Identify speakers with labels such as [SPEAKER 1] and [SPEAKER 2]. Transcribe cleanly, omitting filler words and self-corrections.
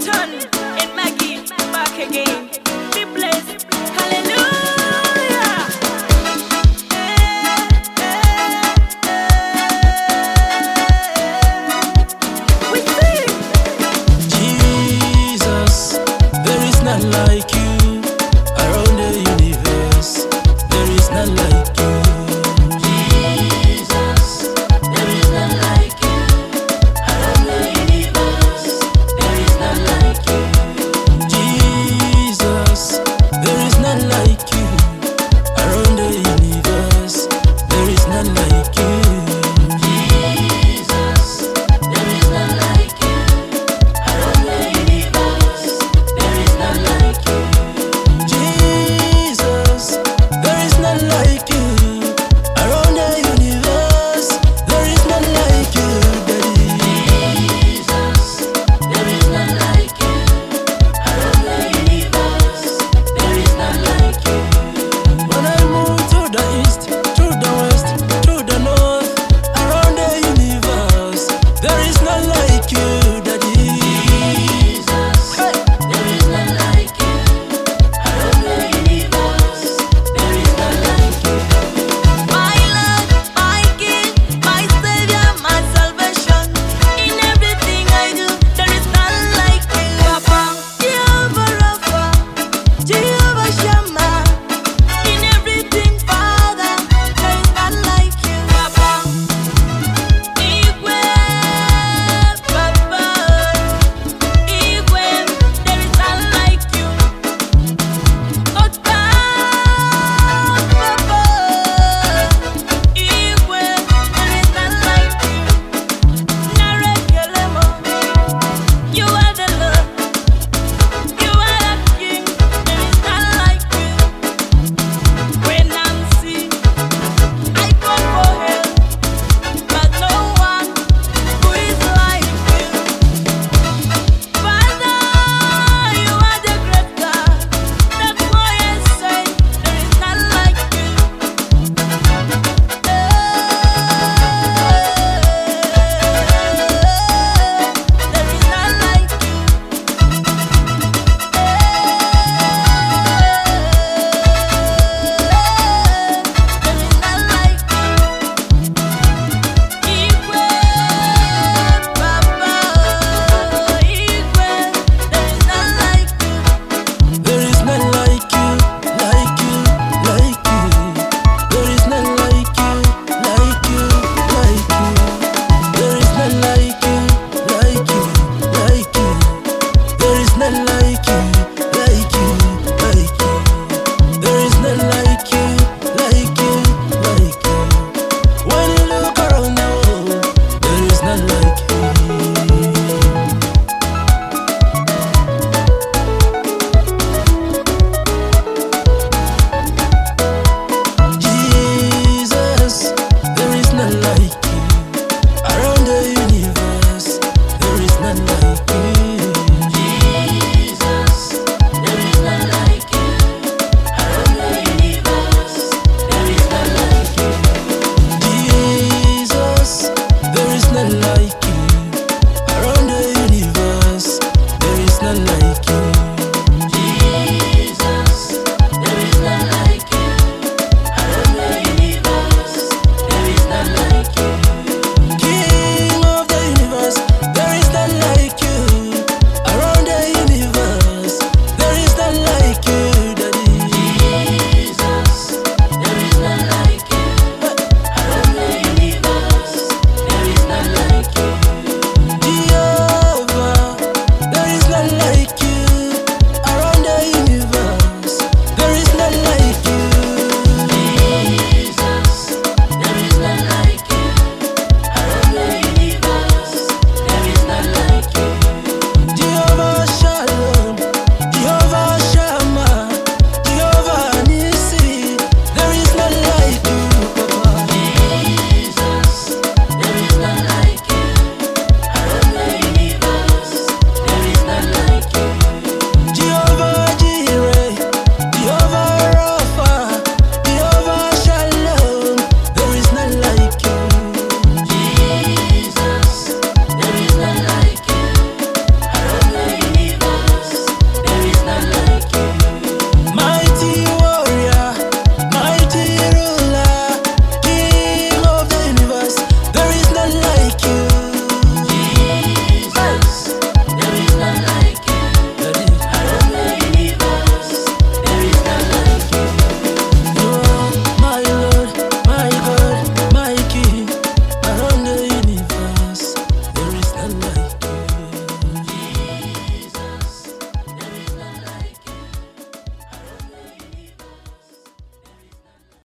[SPEAKER 1] Milton and Maggie back again. Be blessed. Hallelujah. We sing.
[SPEAKER 2] Jesus, there is none like you around the universe. There is none like you. Jesus, there is none like you around the universe. There is none like you. Jesus, there is none like you around the universe. There is none like you. Jesus, there is none like you around the universe. There is none like you. Jesus, there is none like you around the universe. There is none like you, Daddy. Jesus, there is none like you around the universe. There is none like you. When I move to the east, to the west, to the north, around the universe, there is none like you.